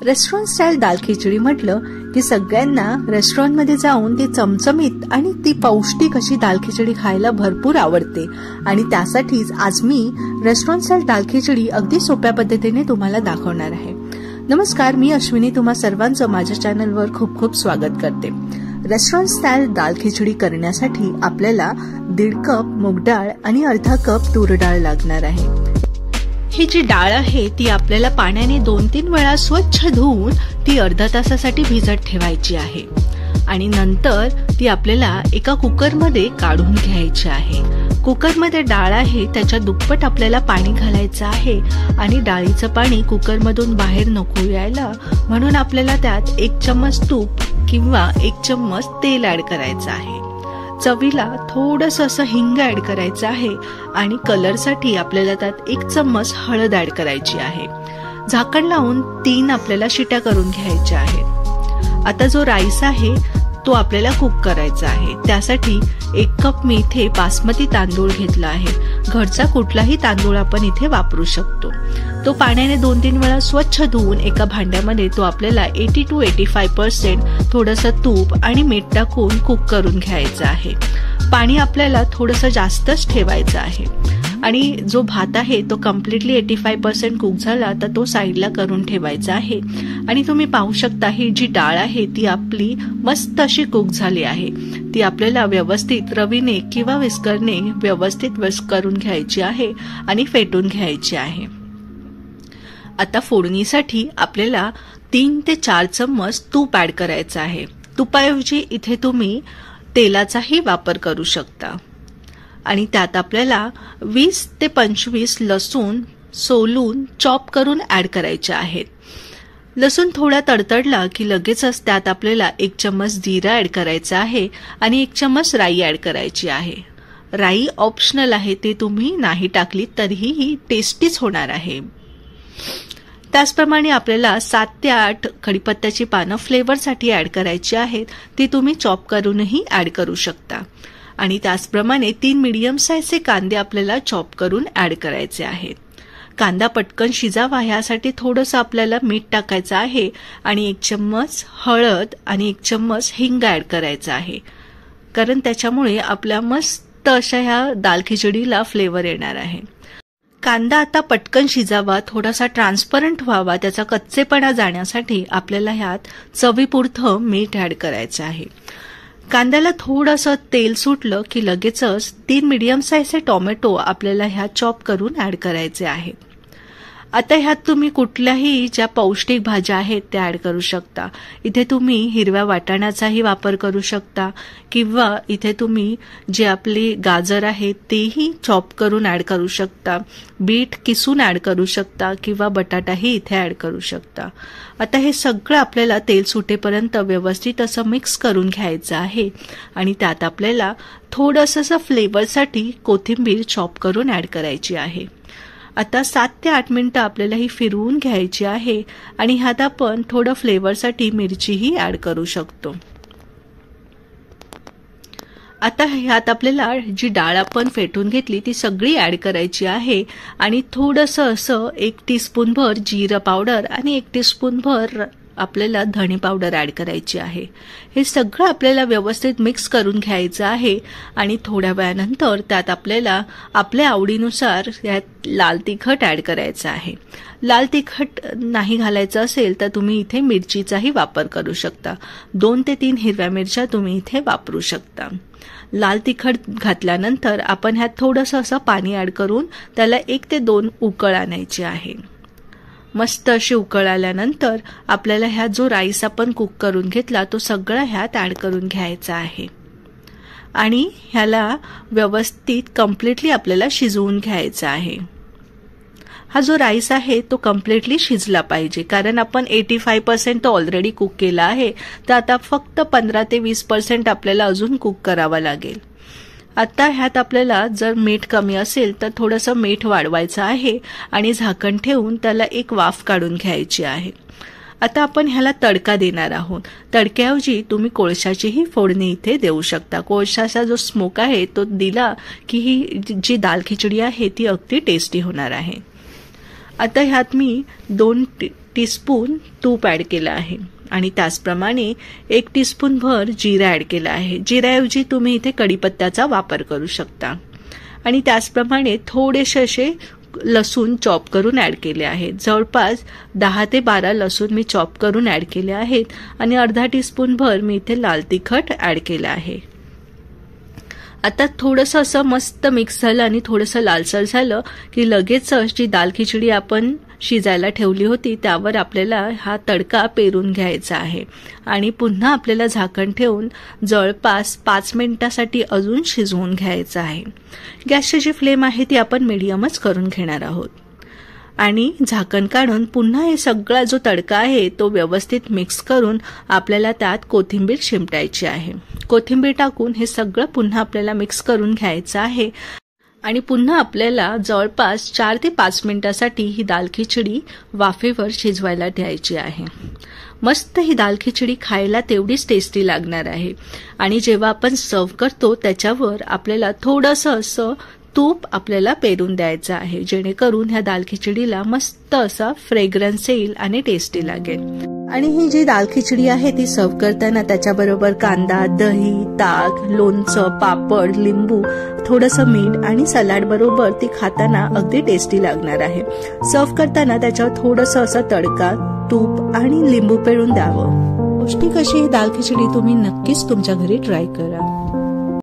Restaurant style दाल खिचडी म्हटलं की सगळ्यांना रेस्टॉरंटमध्ये जाऊन ती चमचमीत आणि ती पौष्टिक अशी दाल खिचडी खायला भरपूर आवडते आणि त्यासाठीच आज मी रेस्टॉरंट स्टाईल दाल खिचडी अगदी सोप्या पद्धतीने तुम्हाला दाखवणार आहे। नमस्कार, मी अश्विनी तुम्हा सर्वांचं माझ्या चॅनलवर खूप खूप स्वागत करते। रेस्टॉरंट स्टाईल दाल खिचडी करण्यासाठी आपल्याला 1.5 कप मूग डाळ आणि अर्धा कप तूर डाळ लागणार आहे। ही जी डाळ आहे ती आपल्याला पाण्याने 2-3 वेळा स्वच्छ धुवून ती अर्धा तासासाठी भिजत ठेवायची आहे आणि नंतर ती आपल्याला एका कुकरमध्ये काढून घ्यायची आहे। कुकरमध्ये डाळ आहे त्याच्या दुप्पट आपल्याला पाणी घालायचं आहे आणि डाळीचं पाणी कुकरमधून बाहेर नको यायला म्हणून आपल्याला त्यात 1 चम्मच तूप किंवा 1 चम्मच तेल ऍड करायचं आहे। चवीला थोडंसं असं हिंग ऍड करायचं आहे आणि कलरसाठी आपल्याला त्यात 1 चम्मच हळद ऍड करायची आहे। झाकण लावून 3 आपल्याला शिट्या करून घ्यायच्या आहेत। आता जो राईस आहे तो आपल्याला कुक करायचा आहे। त्यासाठी 1 कप मी इथे बासमती तांदूळ घेतला आहे। घरचा कुठलाही तांदूळ आपण इथे वापरू शकतो। तो पाण्याने 2-3 वेळा स्वच्छ धुवून एका भांड्यामध्ये तो आपल्याला 80 to 85% थोडंसं तूप आणि मीठ टाकून कुक करून घ्यायचं आहे। पाणी आपल्याला थोडंसं जास्तच ठेवायचं आहे आणि जो भात आहे तो कम्प्लिटली 85% कुक झाला तर तो साईडला करून ठेवायचा आहे आणि तुम्ही पाहू शकता ही जी डाळ आहे ती आपली मस्त अशी कुक झाली आहे। ती आपल्याला व्यवस्थित रवीने किंवा विस्करने व्यवस्थित विस्क करून घ्यायची आहे आणि फेटून घ्यायची आहे। आता फोडणीसाठी आपल्याला 3 ते 4 चम्मच तूप ऍड करायचं आहे। तुपाऐवजी इथे तुम्ही तेलाचाही वापर करू शकता आणि त्यात आपल्याला 20 ते 25 लसूण सोलून चॉप करून ऍड करायचे आहेत। लसूण थोडा तडतडला की लगेचच त्यात आपल्याला 1 चम्मच जिरा ऍड करायचा आहे आणि 1 चम्मच राई ऍड करायची आहे। राई ऑप्शनल आहे, ते तुम्ही नाही टाकली तरीही ही टेस्टीच होणार आहे। त्याचप्रमाणे आपल्याला 7 ते 8 कढीपत्त्याची पानं फ्लेवरसाठी ऍड करायची आहेत, ती तुम्ही चॉप करूनही ऍड करू शकता आणि त्याचप्रमाणे 3 मीडियम साईजचे कांदे आपल्याला चॉप करून ऍड करायचे आहेत। कांदा पटकन शिजावा यासाठी थोडंसं आपल्याला मीठ टाकायचं आहे आणि 1 चम्मच हळद आणि 1 चम्मच हिंग ऍड करायचं आहे, कारण त्याच्यामुळे आपल्या मस्त अशा ह्या दाल खिचडीला फ्लेवर येणार आहे। कांदा आता पटकन शिजावा, थोडासा ट्रान्सपरंट व्हावा, त्याचा कच्चेपणा जाण्यासाठी आपल्याला ह्यात चवीपुरतं मीठ ऍड करायचं आहे। कांद्याला थोडंसं तेल सुटलं की लगेचच 3 मीडियम साईजचे टोमॅटो आपल्याला ह्यात चॉप करून ऍड करायचे आहेत। आता ह्यात तुम्ही कुठल्याही ज्या पौष्टिक भाज्या आहेत त्या ऍड करू शकता। इथे तुम्ही हिरव्या वाटाण्याचाही वापर करू शकता किंवा इथे तुम्ही जे आपले गाजर आहेत तेही चॉप करून ऍड करू शकता, बीट किसून ऍड करू शकता किंवा बटाटाही इथे ऍड करू शकता। आता हे सगळं आपल्याला तेल सुटेपर्यंत व्यवस्थित असं मिक्स करून घ्यायचं आहे आणि त्यात आपल्याला थोडंसं फ्लेवरसाठी कोथिंबीर चॉप करून ऍड करायची आहे। आता 7 ते 8 मिनिटं आपल्याला ही फिरवून घ्यायची आहे आणि ह्यात आपण थोडं फ्लेवरसाठी मिरचीही ऍड करू शकतो। आता ह्यात आपल्याला जी डाळ आपण फेटून घेतली ती सगळी ऍड करायची आहे आणि थोडंसं असं 1 टीस्पूनभर जिरं पावडर आणि 1 टीस्पूनभर आपल्याला धणे पावडर ऍड करायची आहे। हे सगळं आपल्याला व्यवस्थित मिक्स करून घ्यायचं आहे आणि थोड्या वेळानंतर त्यात आपल्याला आपल्या आवडीनुसार यात लाल तिखट ऍड करायचं आहे। लाल तिखट नाही घालायचं असेल तर तुम्ही इथे मिरचीचाही वापर करू शकता। 2 ते 3 हिरव्या मिरच्या तुम्ही इथे वापरू शकता। लाल तिखट घातल्यानंतर आपण ह्यात थोडंसं असं पाणी ऍड करून त्याला 1 ते 2 उकळ आणायची आहे। मस्त अशी उकळ आल्यानंतर आपल्याला ह्यात जो राईस आपण कुक करून घेतला तो सगळा ह्यात ऍड करून घ्यायचा आहे आणि ह्याला व्यवस्थित कम्प्लिटली आपल्याला शिजवून घ्यायचा आहे। हा जो राईस आहे तो कम्प्लिटली शिजला पाहिजे, कारण आपण 85% तो ऑलरेडी कुक केला आहे, तर आता फक्त 15 ते 20% आपल्याला अजून कुक करावा लागेल। आता ह्यात आपल्याला जर मीठ कमी असेल तर थोडंसं मीठ वाढवायचं आहे आणि झाकण ठेवून त्याला एक वाफ काढून घ्यायची आहे। आता आपण ह्याला तडका देणार आहोत। तडक्याऐवजी तुम्ही कोळशाचीही फोडणी इथे देऊ शकता। कोळशाचा जो स्मोक आहे तो दिला की ही जी दाल खिचडी आहे ती अगदी टेस्टी होणार आहे। आता ह्यात मी 2 टीस्पून तूप ऍड केलं आहे आणि त्याचप्रमाणे 1 टीस्पून भर जिरा ऍड केला आहे. जिऱ्याऐवजी तुम्ही इथे कढीपत्त्याचा वापर करू शकता. आणि त्याचप्रमाणे थोडेसे असे लसूण चॉप करून ऍड केले आहेत. जवळपास 10 ते 12 लसूण मी चॉप करून ऍड केले आहेत आणि अर्धा टीस्पून भर मी इथे लाल तिखट ऍड केलं आहे. आता थोडंसं असं मस्त मिक्स झालं आणि थोडंसं लालसर झालं की लगेचच जी दाल खिचडी आपण शिजायला ठेवली होती त्यावर आपल्याला हा तडका पेरून घ्यायचा आहे आणि पुन्हा आपल्याला झाकण ठेवून जवळपास 5 मिनिटासाठी अजून शिजवून घ्यायचं आहे. गॅसची जी फ्लेम आहे ती आपण मीडियमच करून घेणार आहोत आणि झाकण काढून पुन्हा हे सगळा जो तडका आहे तो व्यवस्थित मिक्स करून आपल्याला त्यात कोथिंबीर शिंपडायची आहे. कोथिंबीर टाकून हे सगळं पुन्हा आपल्याला मिक्स करून घ्यायचं आहे आणि पुन्हा आपल्याला जवळपास 4 ते 5 मिनिटासाठी ही दाल खिचडी वाफेवर शिजवायला द्यायची आहे. मस्त ही दाल खिचडी खायला तेवढीच टेस्टी लागणार आहे आणि जेव्हा आपण सर्व्ह करतो त्याच्यावर आपल्याला थोडंसं असं तूप आपल्याला पेरून द्यायचं आहे जेणेकरून ह्या दाल खिचडीला मस्त असा फ्रेग्रन्स येईल आणि टेस्टी लागेल. आणि ही जी दाल खिचडी आहे ती सर्व्ह करताना त्याच्याबरोबर कांदा, दही, ताक, लोणचं, पापड, लिंबू, थोडंसं मीठ आणि सलाड बरोबर ती खाताना अगदी टेस्टी लागणार आहे. सर्व्ह करताना त्याच्यावर थोडंसं असं तडका, तूप आणि लिंबू पिळून द्यावं. पौष्टिक अशी ही दाल खिचडी तुम्ही नक्कीच तुमच्या घरी ट्राय करा.